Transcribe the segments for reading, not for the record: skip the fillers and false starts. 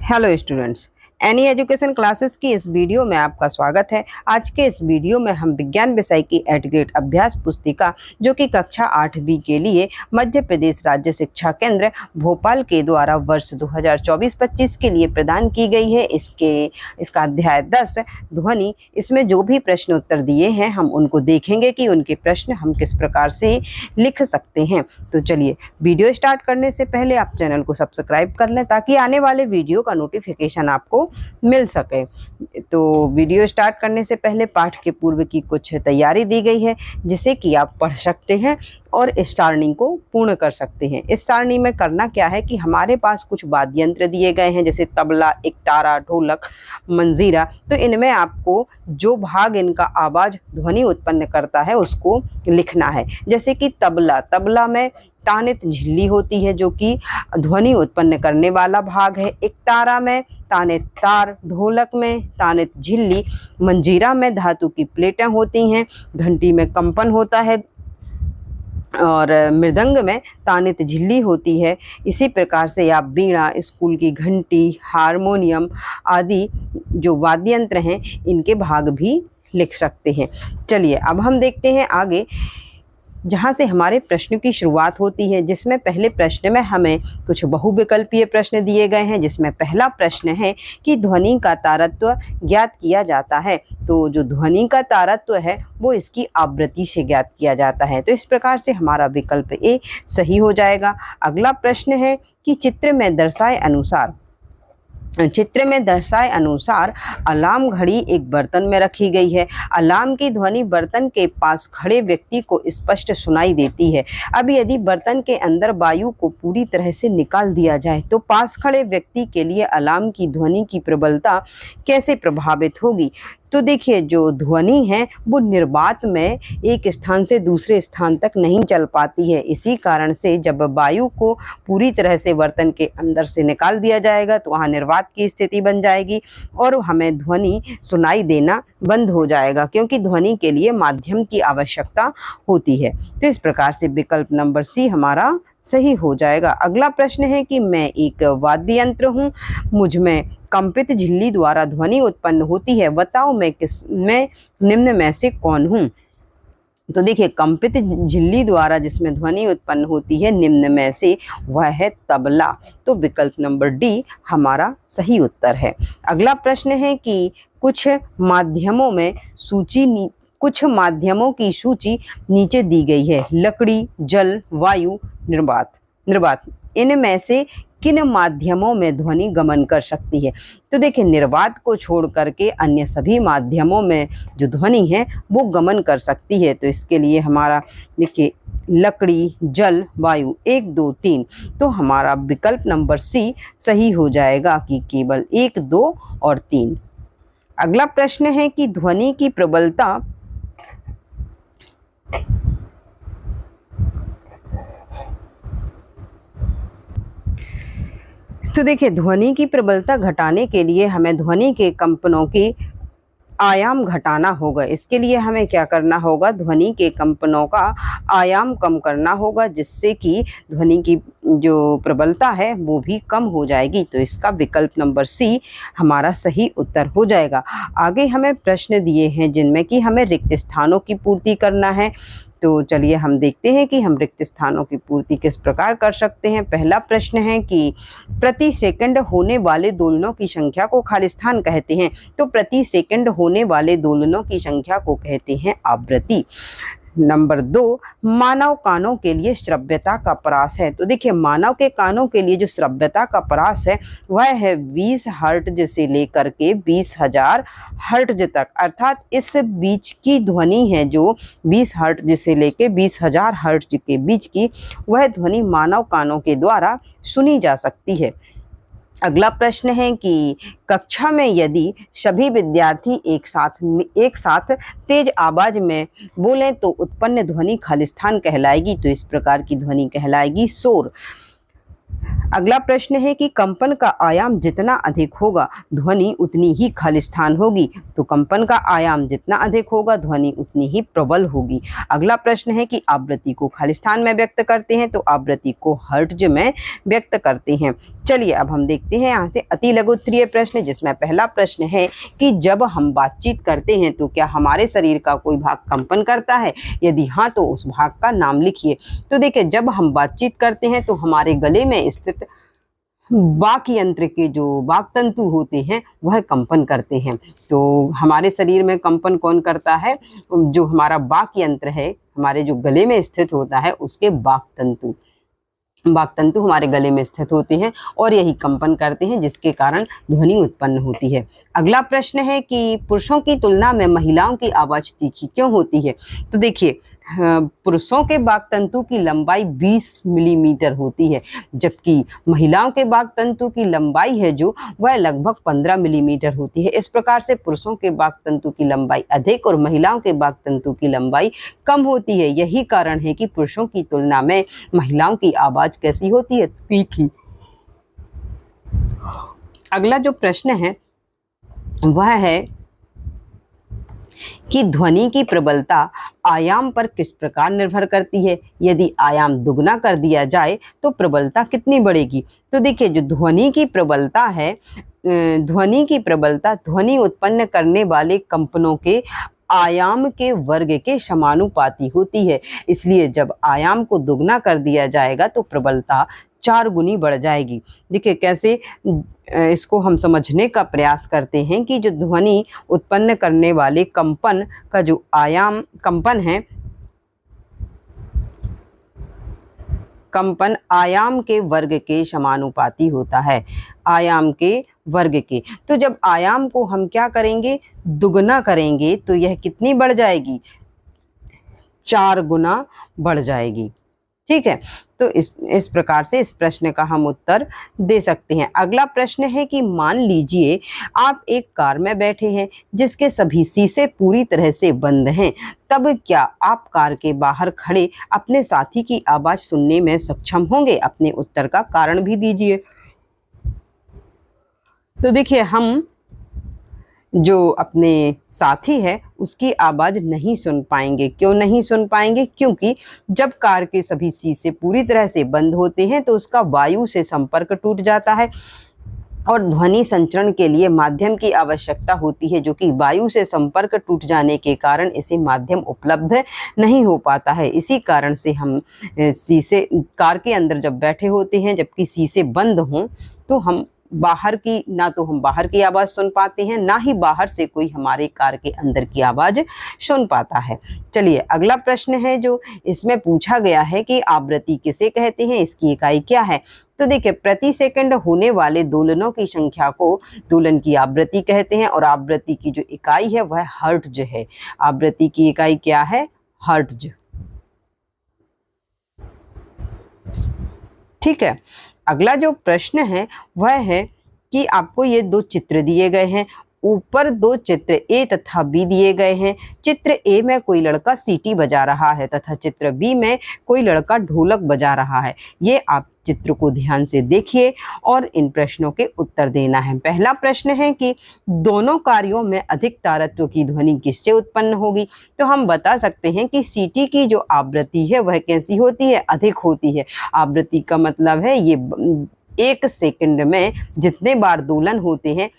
Hello students, any education classes की इस video में आपका स्वागत है। आज के इस वीडियो में हम विज्ञान विषय की एडग्रेड अभ्यास पुस्तिका जो कि कक्षा 8वीं के लिए मध्य प्रदेश राज्य शिक्षा केंद्र भोपाल के द्वारा वर्ष 2024-25 के लिए प्रदान की गई है। इसका अध्याय 10 ध्वनि, इसमें जो भी प्रश्न उत्तर दिए हैं हम उनको देखेंगे कि उनके प्रश्न हम किस प्रकार से लिख सकते हैं। तो चलिए, वीडियो स्टार्ट करने से पहले आप चैनल को सब्सक्राइब कर लें ताकि आने वाले वीडियो का नोटिफिकेशन आपको मिल सके। तो वीडियो स्टार्ट करने से पहले पाठ के पूर्व की कुछ तैयारी दी गई है जिसे कि आप पढ़ सकते हैं और इस सारणी को पूर्ण कर सकते हैं। इस सारणी में करना क्या है कि हमारे पास कुछ वाद्य यंत्र दिए गए हैं जैसे तबला, एकतारा, ढोलक, मंजीरा। तो इनमें आपको जो भाग इनका आवाज ध्वनि उत्पन्न करता है उसको लिखना है। जैसे कि तबला में तानित झिल्ली होती है जो कि ध्वनि उत्पन्न करने वाला भाग है। एकतारा में तानित तार, ढोलक में तानित झिल्ली, मंजीरा में धातु की प्लेटें होती हैं, घंटी में कंपन होता है और मृदंग में तानित झिल्ली होती है। इसी प्रकार से आप वीणा, स्कूल की घंटी, हारमोनियम आदि जो वाद्य यंत्र हैं इनके भाग भी लिख सकते हैं। चलिए अब हम देखते हैं आगे, जहाँ से हमारे प्रश्न की शुरुआत होती है, जिसमें पहले प्रश्न में हमें कुछ बहुविकल्पीय प्रश्न दिए गए हैं। जिसमें पहला प्रश्न है कि ध्वनि का तारत्व ज्ञात किया जाता है। तो जो ध्वनि का तारत्व है वो इसकी आवृत्ति से ज्ञात किया जाता है। तो इस प्रकार से हमारा विकल्प ए सही हो जाएगा। अगला प्रश्न है कि चित्र में दर्शाए अनुसार अलार्म घड़ी एक बर्तन में रखी गई है। अलार्म की ध्वनि बर्तन के पास खड़े व्यक्ति को स्पष्ट सुनाई देती है। अब यदि बर्तन के अंदर वायु को पूरी तरह से निकाल दिया जाए तो पास खड़े व्यक्ति के लिए अलार्म की ध्वनि की प्रबलता कैसे प्रभावित होगी। तो देखिए, जो ध्वनि है वो निर्वात में एक स्थान से दूसरे स्थान तक नहीं चल पाती है। इसी कारण से जब वायु को पूरी तरह से बर्तन के अंदर से निकाल दिया जाएगा तो वहाँ निर्वात की स्थिति बन जाएगी और हमें ध्वनि सुनाई देना बंद हो जाएगा, क्योंकि ध्वनि के लिए माध्यम की आवश्यकता होती है। तो इस प्रकार से विकल्प नंबर सी हमारा सही हो जाएगा। अगला प्रश्न है कि मैं एक वाद्य यंत्र हूँ, मुझ में कंपित झिल्ली द्वारा ध्वनि उत्पन्न होती है, बताओ मैं निम्न में से कौन हूँ। तो देखिए, कंपित झिल्ली द्वारा जिसमें ध्वनि उत्पन्न होती है निम्न में से वह है तबला। तो विकल्प नंबर डी हमारा सही उत्तर है। अगला प्रश्न है कि कुछ माध्यमों की सूची नीचे दी गई है। लकड़ी, जल, वायु, निर्वात इनमें से किन माध्यमों में ध्वनि गमन कर सकती है। तो देखिए, निर्वात को छोड़ करके अन्य सभी माध्यमों में जो ध्वनि है वो गमन कर सकती है। तो इसके लिए हमारा देखिए लकड़ी, जल, वायु 1, 2, 3। तो हमारा विकल्प नंबर सी सही हो जाएगा कि केवल 1, 2 और 3। अगला प्रश्न है कि ध्वनि की प्रबलता तो देखिए, ध्वनि की प्रबलता घटाने के लिए हमें ध्वनि के कंपनों की आयाम घटाना होगा। इसके लिए हमें क्या करना होगा, ध्वनि के कंपनों का आयाम कम करना होगा, जिससे कि ध्वनि की जो प्रबलता है वो भी कम हो जाएगी। तो इसका विकल्प नंबर सी हमारा सही उत्तर हो जाएगा। आगे हमें प्रश्न दिए हैं जिनमें कि हमें रिक्त स्थानों की पूर्ति करना है। तो चलिए हम देखते हैं कि हम रिक्त स्थानों की पूर्ति किस प्रकार कर सकते हैं। पहला प्रश्न है कि प्रति सेकंड होने वाले दोलनों की संख्या को खालिस्तान कहते हैं। तो प्रति सेकंड होने वाले दोलनों की संख्या को कहते हैं आवृत्ति। नंबर 2, मानव कानों के लिए श्रव्यता का परास है। तो देखिए, मानव के कानों के लिए जो श्रव्यता का परास है वह है 20 हर्ट्ज से लेकर के 20,000 हर्ट्ज तक। अर्थात इस बीच की ध्वनि है जो 20 हर्ट्ज से लेकर 20,000 हर्ट्ज के बीच की, वह ध्वनि मानव कानों के द्वारा सुनी जा सकती है। अगला प्रश्न है कि कक्षा में यदि सभी विद्यार्थी एक साथ तेज आवाज में बोलें तो उत्पन्न ध्वनि खालिस्तान कहलाएगी। तो इस प्रकार की ध्वनि कहलाएगी शोर। अगला प्रश्न है कि कंपन का आयाम जितना अधिक होगा ध्वनि उतनी ही खालिस्तान होगी। तो कंपन का आयाम जितना अधिक होगा ध्वनि उतनी ही प्रबल होगी। अगला प्रश्न है कि आवृत्ति को खालिस्तान में व्यक्त करते हैं तो आवृत्ति को हर्ट्ज में व्यक्त करते हैं। चलिए अब हम देखते हैं यहाँ से अति लघु उत्तरीय प्रश्न, जिसमें पहला प्रश्न है कि जब हम बातचीत करते हैं तो क्या हमारे शरीर का कोई भाग कंपन करता है? यदि हाँ तो उस भाग का नाम लिखिए। तो देखिए, जब हम बातचीत करते हैं तो हमारे गले में स्थित वाक यंत्र के जो वाक तंतु होते हैं वह कंपन करते हैं। तो हमारे शरीर में कंपन कौन करता है? जो हमारा वाक यंत्र है, हमारे जो गले में स्थित होता है उसके वाक तंतु हमारे गले में स्थित होते हैं और यही कंपन करते हैं, जिसके कारण ध्वनि उत्पन्न होती है। अगला प्रश्न है कि पुरुषों की तुलना में महिलाओं की आवाज़ तीखी क्यों होती है? तो देखिए, पुरुषों के वाक तंतु की लंबाई 20 मिलीमीटर होती है, जबकि महिलाओं के वाक तंतु की लंबाई है जो वह लगभग 15 मिलीमीटर होती है। इस प्रकार से पुरुषों के वाक तंतु की लंबाई अधिक और महिलाओं के वाक तंतु की लंबाई कम होती है। यही कारण है कि पुरुषों की तुलना में महिलाओं की आवाज़ कैसी होती है? तीखी। अगला जो प्रश्न है वह है कि ध्वनि की प्रबलता आयाम पर किस प्रकार निर्भर करती है? यदि आयाम दुगना कर दिया जाए तो प्रबलता कितनी बढ़ेगी? तो देखिए, जो ध्वनि की प्रबलता है, ध्वनि उत्पन्न करने वाले कंपनों के आयाम के वर्ग के समानुपाती होती है। इसलिए जब आयाम को दुगना कर दिया जाएगा तो प्रबलता 4 गुनी बढ़ जाएगी। देखिए कैसे इसको हम समझने का प्रयास करते हैं कि जो ध्वनि उत्पन्न करने वाले कंपन का जो कंपन है, कंपन आयाम के वर्ग के समानुपाती होता है, आयाम के वर्ग के। तो जब आयाम को हम क्या करेंगे? दुगना करेंगे तो यह कितनी बढ़ जाएगी? 4 गुना बढ़ जाएगी। ठीक है, तो इस प्रकार से इस प्रश्न का हम उत्तर दे सकते हैं। अगला प्रश्न है कि मान लीजिए आप एक कार में बैठे हैं जिसके सभी शीशे पूरी तरह से बंद हैं, तब क्या आप कार के बाहर खड़े अपने साथी की आवाज़ सुनने में सक्षम होंगे? अपने उत्तर का कारण भी दीजिए। तो देखिए, हम जो अपने साथी है उसकी आवाज़ नहीं सुन पाएंगे। क्यों नहीं सुन पाएंगे? क्योंकि जब कार के सभी शीशे पूरी तरह से बंद होते हैं तो उसका वायु से संपर्क टूट जाता है और ध्वनि संचरण के लिए माध्यम की आवश्यकता होती है, जो कि वायु से संपर्क टूट जाने के कारण इसे माध्यम उपलब्ध नहीं हो पाता है। इसी कारण से हम शीशे कार के अंदर जब बैठे होते हैं जबकि शीशे बंद हों तो हम बाहर की आवाज़ सुन पाते हैं, ना ही बाहर से कोई हमारे कार के अंदर की आवाज़ सुन पाता है। चलिए अगला प्रश्न है जो इसमें पूछा गया है कि आवृत्ति किसे कहते हैं, इसकी इकाई क्या है? तो देखिए, प्रति सेकंड होने वाले दोलनों की संख्या को दोलन की आवृत्ति कहते हैं और आवृत्ति की जो इकाई है वह हर्ट्ज है। आवृत्ति की इकाई क्या है? हर्ट्ज। ठीक है, अगला जो प्रश्न है वह है कि आपको ये 2 चित्र दिए गए हैं। ऊपर 2 चित्र ए तथा बी दिए गए हैं। चित्र ए में कोई लड़का सीटी बजा रहा है तथा चित्र बी में कोई लड़का ढोलक बजा रहा है। ये आप चित्र को ध्यान से देखिए और इन प्रश्नों के उत्तर देना है। पहला प्रश्न है कि दोनों कार्यों में अधिक तारत्व की ध्वनि किससे उत्पन्न होगी? तो हम बता सकते हैं कि सीटी की जो आवृत्ति है वह कैसी होती है? अधिक होती है। आवृत्ति का मतलब है ये 1 सेकंड में जितने बार दोलन होते हैं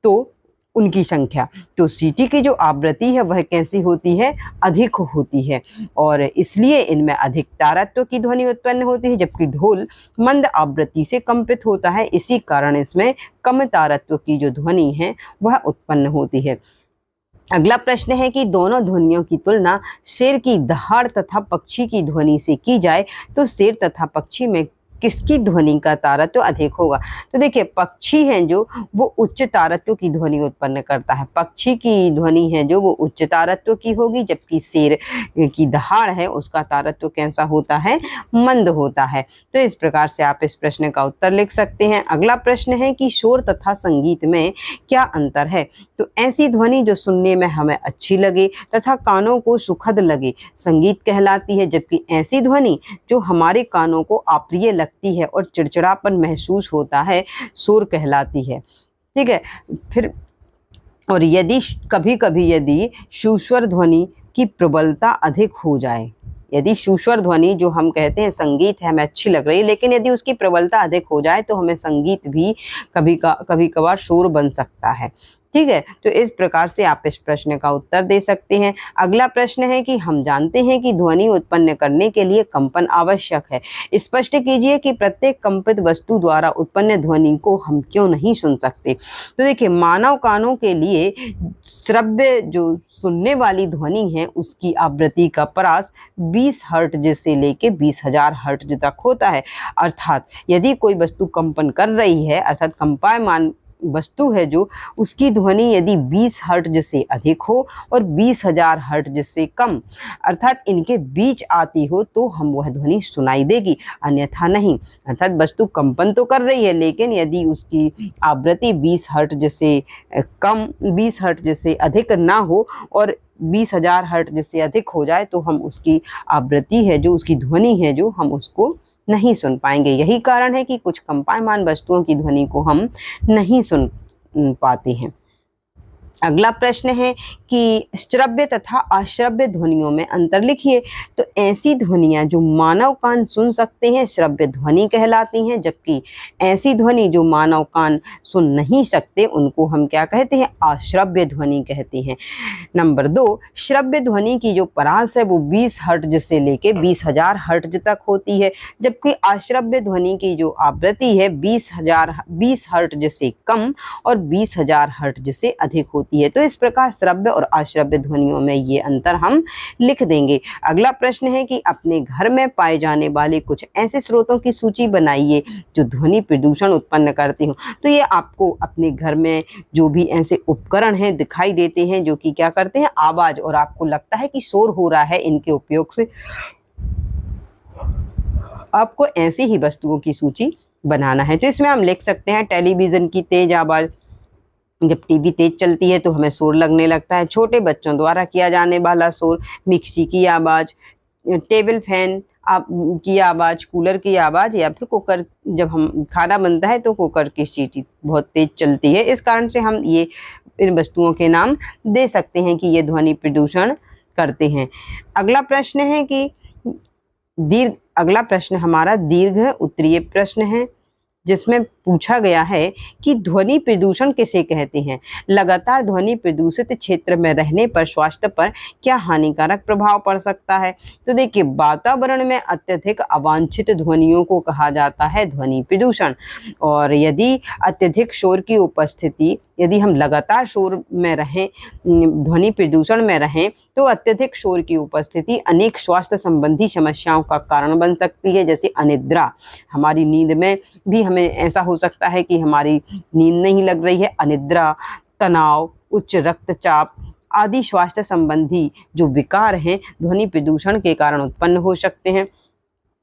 तो उनकी संख्या। तो सीटी की जो आवृत्ति है वह कैसी होती है? अधिक होती है और इसलिए इनमें अधिक तारत्व की ध्वनि उत्पन्न होती है, जबकि ढोल मंद आवृत्ति से कंपित होता है। इसी कारण इसमें कम तारत्व की जो ध्वनि है वह उत्पन्न होती है। अगला प्रश्न है कि दोनों ध्वनियों की तुलना शेर की दहाड़ तथा पक्षी की ध्वनि से की जाए तो शेर तथा पक्षी में किसकी ध्वनि का तारत्व अधिक होगा? तो देखिए, पक्षी है जो वो उच्च तारत्व की ध्वनि उत्पन्न करता है। पक्षी की ध्वनि है जो वो उच्च तारत्व की होगी, जबकि शेर की दहाड़ है उसका तारत्व कैसा होता है? मंद होता है। तो इस प्रकार से आप इस प्रश्न का उत्तर लिख सकते हैं। अगला प्रश्न है कि शोर तथा संगीत में क्या अंतर है? तो ऐसी ध्वनि जो सुनने में हमें अच्छी लगे तथा कानों को सुखद लगे संगीत कहलाती है, जबकि ऐसी ध्वनि जो हमारे कानों को अप्रिय लगती है और चिड़चिड़ापन महसूस होता है, शोर कहलाती है। ठीक है। फिर और यदि कभी कभी यदि सुस्वर ध्वनि की प्रबलता अधिक हो जाए, यदि सुस्वर ध्वनि जो हम कहते हैं संगीत है हमें अच्छी लग रही है, लेकिन यदि उसकी प्रबलता अधिक हो जाए तो हमें संगीत भी कभी कभार शोर बन सकता है। ठीक है। तो इस प्रकार से आप इस प्रश्न का उत्तर दे सकते हैं। अगला प्रश्न है कि हम जानते हैं कि ध्वनि उत्पन्न करने के लिए कंपन आवश्यक है। स्पष्ट कीजिए कि प्रत्येक कंपित वस्तु द्वारा उत्पन्न ध्वनि को हम क्यों नहीं सुन सकते। तो देखिए, मानव कानों के लिए श्रव्य जो सुनने वाली ध्वनि है उसकी आवृत्ति का परास 20 हर्ट्ज से लेके 20,000 हर्ट्ज तक होता है। अर्थात यदि कोई वस्तु कंपन कर रही है, अर्थात कंपायमान वस्तु है जो, उसकी ध्वनि यदि 20 हर्ट्ज से अधिक हो और 20,000 हर्ट्ज से कम, अर्थात इनके बीच आती हो, तो हम वह ध्वनि सुनाई देगी, अन्यथा नहीं। अर्थात वस्तु कंपन तो कर रही है, लेकिन यदि उसकी आवृत्ति 20 हर्ट्ज से कम, 20 हर्ट्ज से अधिक ना हो और 20,000 हर्ट्ज से अधिक हो जाए, तो हम उसकी आवृत्ति है जो, उसकी ध्वनि है जो, हम उसको नहीं सुन पाएंगे। यही कारण है कि कुछ कंपायमान वस्तुओं की ध्वनि को हम नहीं सुन पाते हैं। अगला प्रश्न है कि श्रव्य तथा अश्रव्य ध्वनियों में अंतर लिखिए। तो ऐसी ध्वनियां जो मानव कान सुन सकते हैं श्रव्य ध्वनि कहलाती हैं, जबकि ऐसी ध्वनि जो मानव कान सुन नहीं सकते उनको हम क्या कहते हैं, अश्रव्य ध्वनि कहते हैं। नंबर 2, श्रव्य ध्वनि की जो परास है वो 20 हर्ट्ज से लेके 20,000 हर्ट्ज तक होती है, जबकि अश्रव्य ध्वनि की जो आवृत्ति है 20 हर्ट्ज से कम और 20,000 हर्ट्ज से अधिक होती है। तो इस प्रकार श्रव्य और अश्रव्य ध्वनियों में ये अंतर हम लिख देंगे। अगला प्रश्न है कि अपने घर में पाए जाने वाले कुछ ऐसे स्रोतों की सूची बनाइए जो ध्वनि प्रदूषण उत्पन्न करते हो। तो ये आपको अपने घर में जो भी ऐसे उपकरण हैं दिखाई देते हैं जो कि क्या करते हैं, आवाज, और आपको लगता है कि शोर हो रहा है इनके उपयोग से, आपको ऐसी ही वस्तुओं की सूची बनाना है। तो इसमें हम लिख सकते हैं टेलीविजन की तेज आवाज, जब टीवी तेज चलती है तो हमें शोर लगने लगता है। छोटे बच्चों द्वारा किया जाने वाला शोर, मिक्सी की आवाज़, टेबल फैन की आवाज़, कूलर की आवाज़, या फिर कुकर, जब हम खाना बनता है तो कुकर की सीटी बहुत तेज चलती है। इस कारण से हम ये इन वस्तुओं के नाम दे सकते हैं कि ये ध्वनि प्रदूषण करते हैं। अगला प्रश्न है कि अगला प्रश्न हमारा दीर्घ उत्तरीय प्रश्न है, जिसमें पूछा गया है कि ध्वनि प्रदूषण किसे कहते हैं। लगातार ध्वनि प्रदूषित क्षेत्र में रहने पर स्वास्थ्य पर क्या हानिकारक प्रभाव पड़ सकता है। तो देखिए, वातावरण में अत्यधिक अवांछित ध्वनियों को कहा जाता है ध्वनि प्रदूषण। और यदि अत्यधिक शोर की उपस्थिति, यदि हम लगातार शोर में रहें, ध्वनि प्रदूषण में रहें, तो अत्यधिक शोर की उपस्थिति अनेक स्वास्थ्य संबंधी समस्याओं का कारण बन सकती है, जैसे अनिद्रा। हमारी नींद में भी हमें ऐसा हो सकता है कि हमारी नींद नहीं लग रही है। अनिद्रा, तनाव, उच्च रक्तचाप आदि स्वास्थ्य संबंधी जो विकार हैं ध्वनि प्रदूषण के कारण उत्पन्न हो सकते हैं।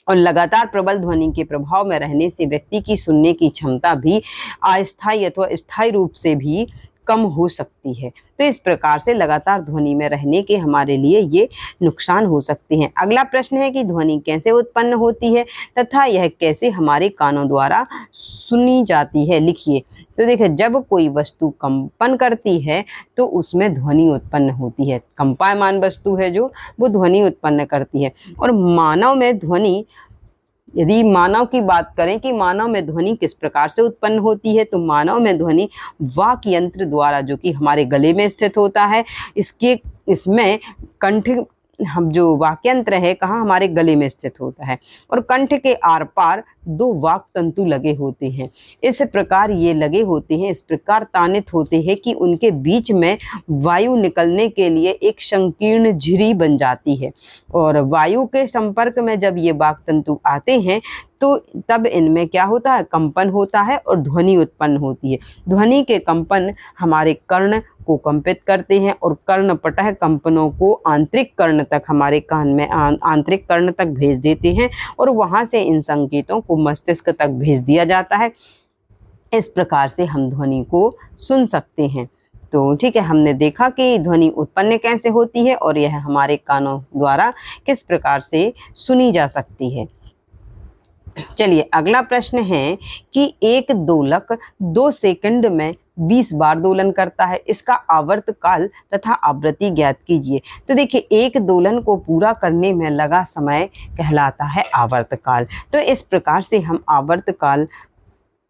और लगातार प्रबल ध्वनि के प्रभाव में रहने से व्यक्ति की सुनने की क्षमता भी अस्थायी अथवा स्थायी रूप से भी कम हो सकती है। तो इस प्रकार से लगातार ध्वनि में रहने के हमारे लिए ये नुकसान हो सकते हैं। अगला प्रश्न है कि ध्वनि कैसे उत्पन्न होती है तथा यह कैसे हमारे कानों द्वारा सुनी जाती है, लिखिए। तो देखिए, जब कोई वस्तु कंपन करती है तो उसमें ध्वनि उत्पन्न होती है। कंपायमान वस्तु है जो, वो ध्वनि उत्पन्न करती है। और मानव में ध्वनि, यदि मानव की बात करें कि मानव में ध्वनि किस प्रकार से उत्पन्न होती है, तो मानव में ध्वनि वाक यंत्र द्वारा, जो कि हमारे गले में स्थित होता है, इसमें कंठ, हम जो वाक्यंत्र है कहाँ, हमारे गले में स्थित होता है, और कंठ के आर पार 2 वाक तंतु लगे होते हैं। इस प्रकार ये लगे होते हैं, इस प्रकार तानित होते हैं कि उनके बीच में वायु निकलने के लिए एक संकीर्ण झिरी बन जाती है। और वायु के संपर्क में जब ये वाक तंतु आते हैं तो तब इनमें क्या होता है, कंपन होता है और ध्वनि उत्पन्न होती है। ध्वनि के कंपन हमारे कर्ण को कंपित करते हैं और कर्णपटह कंपनों को आंतरिक कर्ण तक, हमारे कान में आंतरिक कर्ण तक भेज देते हैं और वहां से इन संकेतों को मस्तिष्क तक भेज दिया जाता है। इस प्रकार से हम ध्वनि को सुन सकते हैं। तो ठीक है, हमने देखा कि ध्वनि उत्पन्न कैसे होती है और यह हमारे कानों द्वारा किस प्रकार से सुनी जा सकती है। चलिए अगला प्रश्न है कि एक दोलक 2 सेकंड में 20 बार दोलन करता है, इसका आवर्त काल तथा आवृत्ति ज्ञात कीजिए। तो देखिए एक दोलन को पूरा करने में लगा समय कहलाता है आवर्त काल। तो इस प्रकार से हम आवर्त काल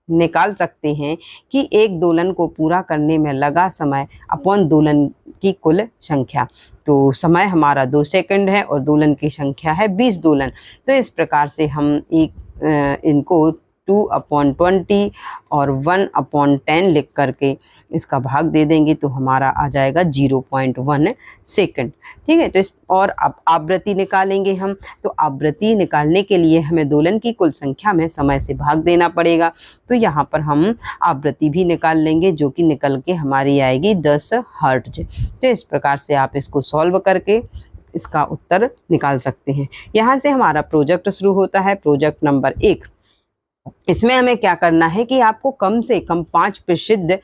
निकाल सकते हैं कि एक दोलन को पूरा करने में लगा समय अपॉन दोलन की कुल संख्या। तो समय हमारा 2 सेकंड है और दोलन की संख्या है 20 दोलन। तो इस प्रकार से हम इनको 2/20 और 1/10 लिख करके इसका भाग दे देंगे तो हमारा आ जाएगा 0.1 सेकंड। ठीक है, तो इस और अब आवृत्ति निकालेंगे हम। तो आवृत्ति निकालने के लिए हमें दोलन की कुल संख्या में समय से भाग देना पड़ेगा। तो यहाँ पर हम आवृत्ति भी निकाल लेंगे जो कि निकल के हमारी आएगी 10 हर्ट्ज। तो इस प्रकार से आप इसको सॉल्व करके इसका उत्तर निकाल सकते हैं। यहाँ से हमारा प्रोजेक्ट शुरू होता है, प्रोजेक्ट नंबर 1। इसमें हमें क्या करना है कि आपको कम से कम 5 प्रसिद्ध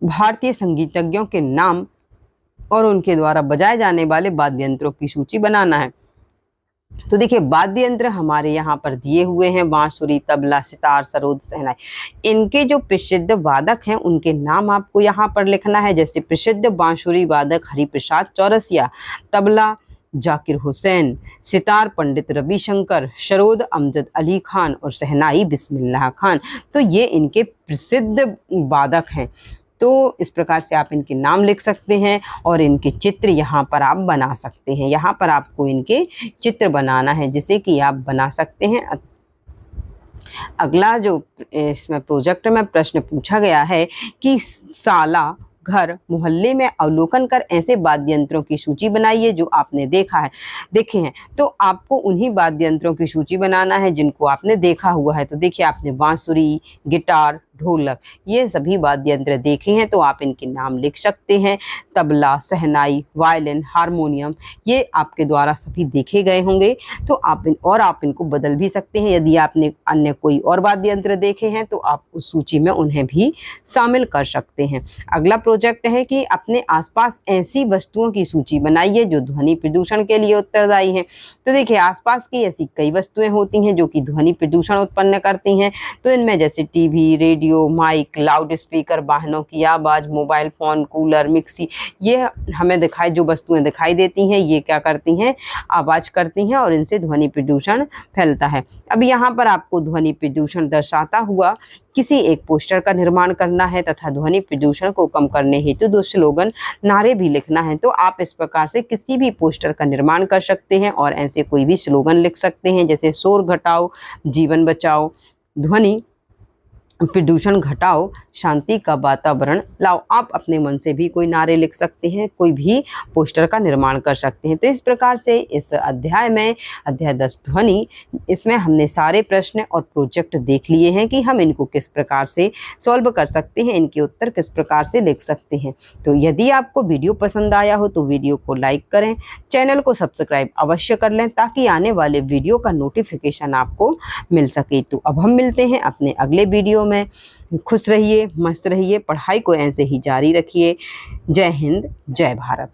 भारतीय संगीतज्ञों के नाम और उनके द्वारा बजाए जाने वाले वाद्य यंत्रों की सूची बनाना है। तो देखिए वाद्य यंत्र हमारे यहाँ पर दिए हुए हैं, बांसुरी, तबला, सितार, सरोद, शहनाई। इनके जो प्रसिद्ध वादक हैं उनके नाम आपको यहाँ पर लिखना है। जैसे प्रसिद्ध बांसुरी वादक हरिप्रसाद चौरसिया, तबला जाकिर हुसैन, सितार पंडित रविशंकर, सरोद अमजद अली खान और शहनाई बिस्मिल्लाह खान। तो ये इनके प्रसिद्ध वादक हैं। तो इस प्रकार से आप इनके नाम लिख सकते हैं और इनके चित्र यहाँ पर आप बना सकते हैं। यहाँ पर आपको इनके चित्र बनाना है जिसे कि आप बना सकते हैं। अगला जो इसमें प्रोजेक्ट में प्रश्न पूछा गया है कि साला, घर, मोहल्ले में अवलोकन कर ऐसे वाद्य यंत्रों की सूची बनाइए जो आपने देखे हैं। तो आपको उन्हीं वाद्य यंत्रों की सूची बनाना है जिनको आपने देखा हुआ है। तो देखिए आपने बांसुरी, गिटार, ढोलक ये सभी वाद्य यंत्र देखे हैं तो आप इनके नाम लिख सकते हैं। तबला, शहनाई, वायलिन, हारमोनियम ये आपके द्वारा सभी देखे गए होंगे। तो आप इनको बदल भी सकते हैं। यदि आपने अन्य कोई और वाद्य यंत्र देखे हैं तो आप उस सूची में उन्हें भी शामिल कर सकते हैं। अगला प्रोजेक्ट है कि अपने आसपास ऐसी वस्तुओं की सूची बनाइए जो ध्वनि प्रदूषण के लिए उत्तरदायी हैं। तो देखिए आसपास की ऐसी कई वस्तुएं होती हैं जो कि ध्वनि प्रदूषण उत्पन्न करती हैं। तो इनमें जैसे TV, radio, mic, loudspeaker, वाहनों की आवाज़, मोबाइल फ़ोन, कूलर, मिक्सी, ये हमें जो वस्तुएं दिखाई देती हैं ये क्या करती हैं, आवाज़ करती हैं और इनसे ध्वनि प्रदूषण फैलता है। अब यहाँ पर आपको ध्वनि प्रदूषण दर्शाता हुआ किसी एक पोस्टर का निर्माण करना है तथा ध्वनि प्रदूषण को कम करने हेतु 2 स्लोगन, नारे भी लिखना है। तो आप इस प्रकार से किसी भी पोस्टर का निर्माण कर सकते हैं और ऐसे कोई भी स्लोगन लिख सकते हैं जैसे शोर घटाओ, जीवन बचाओ, ध्वनि प्रदूषण घटाओ, शांति का वातावरण लाओ। आप अपने मन से भी कोई नारे लिख सकते हैं, कोई भी पोस्टर का निर्माण कर सकते हैं। तो इस प्रकार से इस अध्याय में, अध्याय 10 ध्वनि, इसमें हमने सारे प्रश्न और प्रोजेक्ट देख लिए हैं कि हम इनको किस प्रकार से सॉल्व कर सकते हैं, इनके उत्तर किस प्रकार से लिख सकते हैं। तो यदि आपको वीडियो पसंद आया हो तो वीडियो को लाइक करें, चैनल को सब्सक्राइब अवश्य कर लें ताकि आने वाले वीडियो का नोटिफिकेशन आपको मिल सके। तो अब हम मिलते हैं अपने अगले वीडियो में। खुश रहिए, मस्त रहिए, पढ़ाई को ऐसे ही जारी रखिए। जय हिंद, जय भारत।